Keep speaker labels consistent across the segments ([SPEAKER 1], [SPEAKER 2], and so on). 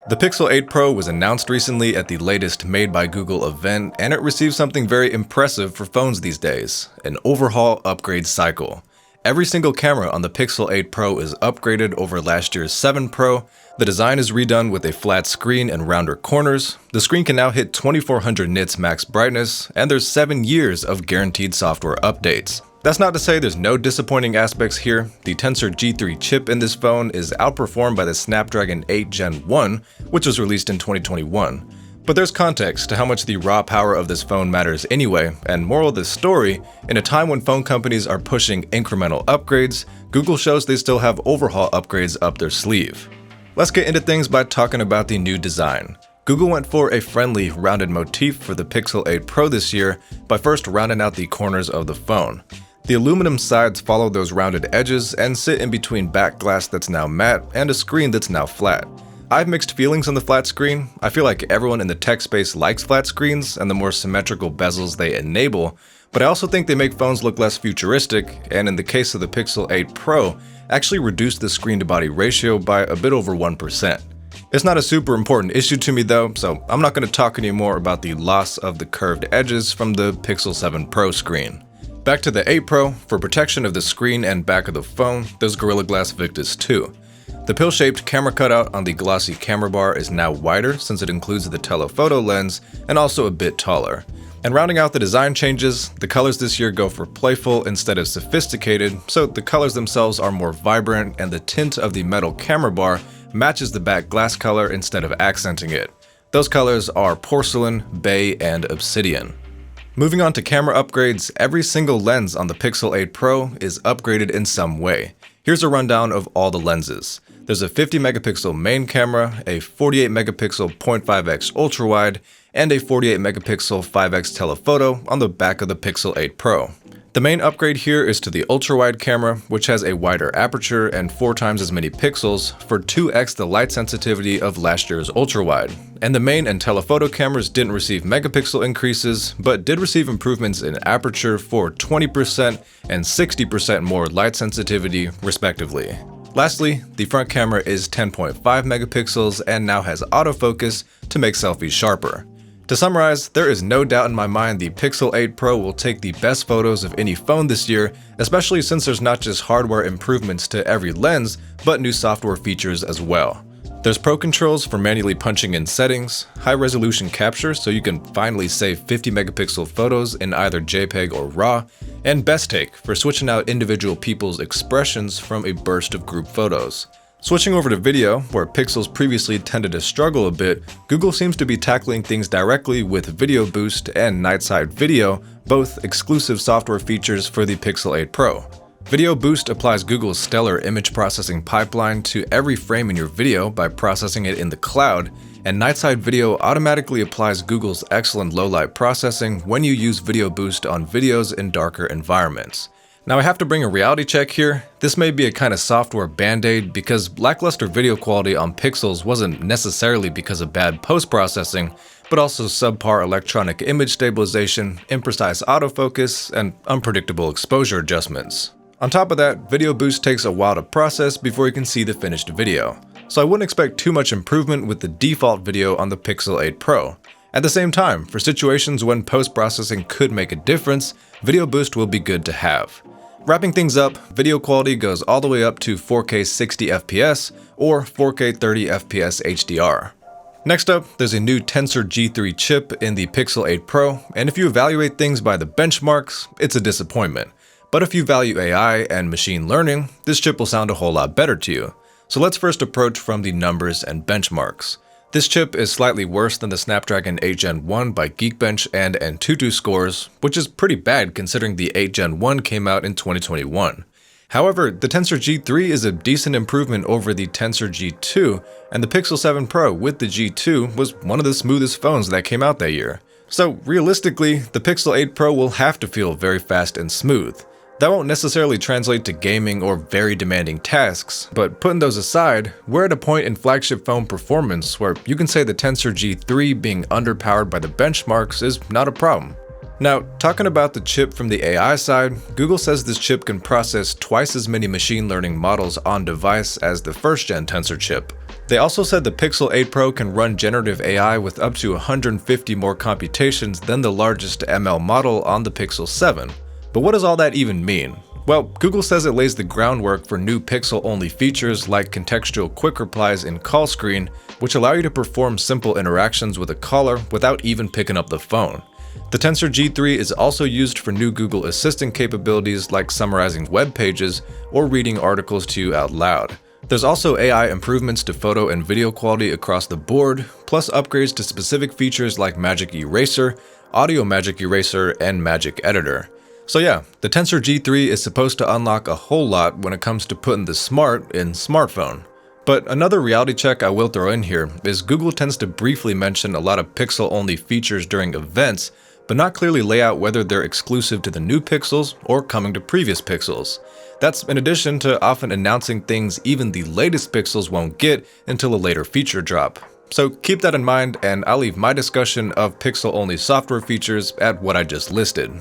[SPEAKER 1] The Pixel 8 Pro was announced recently at the latest Made by Google event, and it received something very impressive for phones these days: an overhaul upgrade cycle. Every single camera on the Pixel 8 Pro is upgraded over last year's 7 Pro. The design is redone with a flat screen and rounder corners. The screen can now hit 2400 nits max brightness, and there's 7 years of guaranteed software updates. That's not to say there's no disappointing aspects here. The Tensor G3 chip in this phone is outperformed by the Snapdragon 8 Gen 1, which was released in 2021. But there's context to how much the raw power of this phone matters anyway, and moral of this story, in a time when phone companies are pushing incremental upgrades, Google shows they still have overhaul upgrades up their sleeve. Let's get into things by talking about the new design. Google went for a friendly, rounded motif for the Pixel 8 Pro this year by first rounding out the corners of the phone. The aluminum sides follow those rounded edges and sit in between back glass that's now matte and a screen that's now flat. I have mixed feelings on the flat screen. I feel like everyone in the tech space likes flat screens and the more symmetrical bezels they enable, but I also think they make phones look less futuristic, and in the case of the Pixel 8 Pro, actually reduced the screen-to-body ratio by a bit over 1%. It's not a super important issue to me though, so I'm not going to talk anymore about the loss of the curved edges from the Pixel 7 Pro screen. Back to the 8 Pro, for protection of the screen and back of the phone, there's Gorilla Glass Victus 2. The pill-shaped camera cutout on the glossy camera bar is now wider since it includes the telephoto lens and also a bit taller. And rounding out the design changes, the colors this year go for playful instead of sophisticated, so the colors themselves are more vibrant and the tint of the metal camera bar matches the back glass color instead of accenting it. Those colors are porcelain, bay, and obsidian. Moving on to camera upgrades, every single lens on the Pixel 8 Pro is upgraded in some way. Here's a rundown of all the lenses. There's a 50 megapixel main camera, a 48 megapixel 0.5x ultrawide, and a 48 megapixel 5x telephoto on the back of the Pixel 8 Pro. The main upgrade here is to the ultrawide camera, which has a wider aperture and 4 times as many pixels for 2x the light sensitivity of last year's ultrawide. And the main and telephoto cameras didn't receive megapixel increases, but did receive improvements in aperture for 20% and 60% more light sensitivity, respectively. Lastly, the front camera is 10.5 megapixels and now has autofocus to make selfies sharper. To summarize, there is no doubt in my mind the Pixel 8 Pro will take the best photos of any phone this year, especially since there's not just hardware improvements to every lens, but new software features as well. There's Pro Controls for manually punching in settings, high resolution capture so you can finally save 50 megapixel photos in either JPEG or RAW, and Best Take for switching out individual people's expressions from a burst of group photos. Switching over to video, where Pixels previously tended to struggle a bit, Google seems to be tackling things directly with Video Boost and Night Side Video, both exclusive software features for the Pixel 8 Pro. Video Boost applies Google's stellar image processing pipeline to every frame in your video by processing it in the cloud, and Night Side Video automatically applies Google's excellent low-light processing when you use Video Boost on videos in darker environments. Now I have to bring a reality check here. This may be a kind of software band-aid because lackluster video quality on Pixels wasn't necessarily because of bad post-processing, but also subpar electronic image stabilization, imprecise autofocus, and unpredictable exposure adjustments. On top of that, Video Boost takes a while to process before you can see the finished video. So I wouldn't expect too much improvement with the default video on the Pixel 8 Pro. At the same time, for situations when post-processing could make a difference, Video Boost will be good to have. Wrapping things up, video quality goes all the way up to 4K 60 FPS or 4K 30 FPS HDR. Next up, there's a new Tensor G3 chip in the Pixel 8 Pro, and if you evaluate things by the benchmarks, it's a disappointment. But if you value AI and machine learning, this chip will sound a whole lot better to you. So let's first approach from the numbers and benchmarks. This chip is slightly worse than the Snapdragon 8 Gen 1 by Geekbench and Antutu scores, which is pretty bad considering the 8 Gen 1 came out in 2021. However, the Tensor G3 is a decent improvement over the Tensor G2, and the Pixel 7 Pro with the G2 was one of the smoothest phones that came out that year. So realistically, the Pixel 8 Pro will have to feel very fast and smooth. That won't necessarily translate to gaming or very demanding tasks, but putting those aside, we're at a point in flagship phone performance where you can say the Tensor G3 being underpowered by the benchmarks is not a problem. Now, talking about the chip from the AI side, Google says this chip can process twice as many machine learning models on device as the first gen Tensor chip. They also said the Pixel 8 Pro can run generative AI with up to 150 more computations than the largest ML model on the Pixel 7. But what does all that even mean? Well, Google says it lays the groundwork for new Pixel-only features like contextual quick replies in call screen, which allow you to perform simple interactions with a caller without even picking up the phone. The Tensor G3 is also used for new Google Assistant capabilities like summarizing web pages or reading articles to you out loud. There's also AI improvements to photo and video quality across the board, plus upgrades to specific features like Magic Eraser, Audio Magic Eraser, and Magic Editor. So yeah, the Tensor G3 is supposed to unlock a whole lot when it comes to putting the smart in smartphone. But another reality check I will throw in here is Google tends to briefly mention a lot of Pixel-only features during events, but not clearly lay out whether they're exclusive to the new Pixels or coming to previous Pixels. That's in addition to often announcing things even the latest Pixels won't get until a later feature drop. So keep that in mind, and I'll leave my discussion of Pixel-only software features at what I just listed.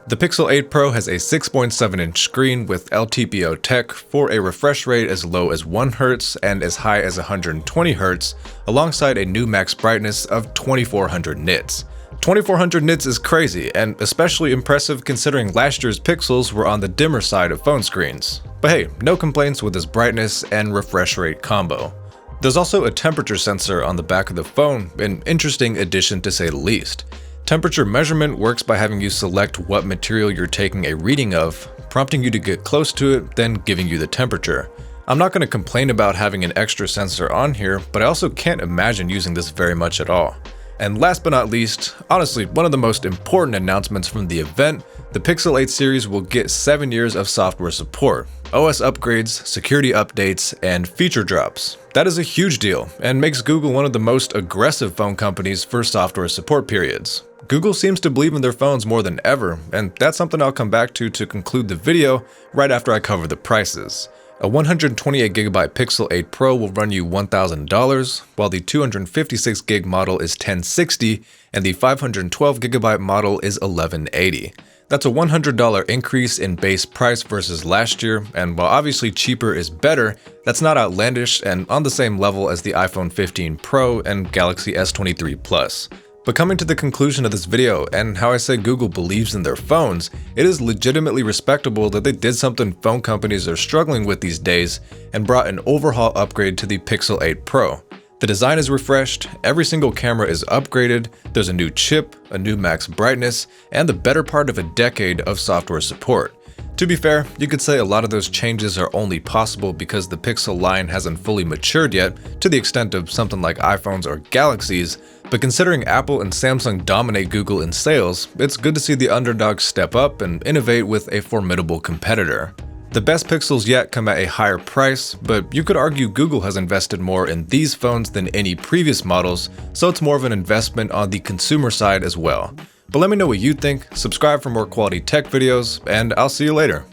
[SPEAKER 1] The Pixel 8 Pro has a 6.7-inch screen with LTPO tech for a refresh rate as low as 1 Hz and as high as 120 Hz, alongside a new max brightness of 2400 nits. 2400 nits is crazy, and especially impressive considering last year's Pixels were on the dimmer side of phone screens. But hey, no complaints with this brightness and refresh rate combo. There's also a temperature sensor on the back of the phone, an interesting addition to say the least. Temperature measurement works by having you select what material you're taking a reading of, prompting you to get close to it, then giving you the temperature. I'm not going to complain about having an extra sensor on here, but I also can't imagine using this very much at all. And last but not least, honestly, one of the most important announcements from the event, the Pixel 8 series will get 7 years of software support, OS upgrades, security updates, and feature drops. That is a huge deal, and makes Google one of the most aggressive phone companies for software support periods. Google seems to believe in their phones more than ever, and that's something I'll come back to conclude the video right after I cover the prices. A 128GB Pixel 8 Pro will run you $1,000, while the 256GB model is $1,060 and the 512GB model is $1,180. That's a $100 increase in base price versus last year, and while obviously cheaper is better, that's not outlandish and on the same level as the iPhone 15 Pro and Galaxy S23 Plus. But coming to the conclusion of this video and how I say Google believes in their phones, it is legitimately respectable that they did something phone companies are struggling with these days and brought an overhaul upgrade to the Pixel 8 Pro. The design is refreshed, every single camera is upgraded, there's a new chip, a new max brightness, and the better part of a decade of software support. To be fair, you could say a lot of those changes are only possible because the Pixel line hasn't fully matured yet to the extent of something like iPhones or Galaxies, but considering Apple and Samsung dominate Google in sales, it's good to see the underdogs step up and innovate with a formidable competitor. The best Pixels yet come at a higher price, but you could argue Google has invested more in these phones than any previous models, so it's more of an investment on the consumer side as well. But let me know what you think, subscribe for more quality tech videos, and I'll see you later.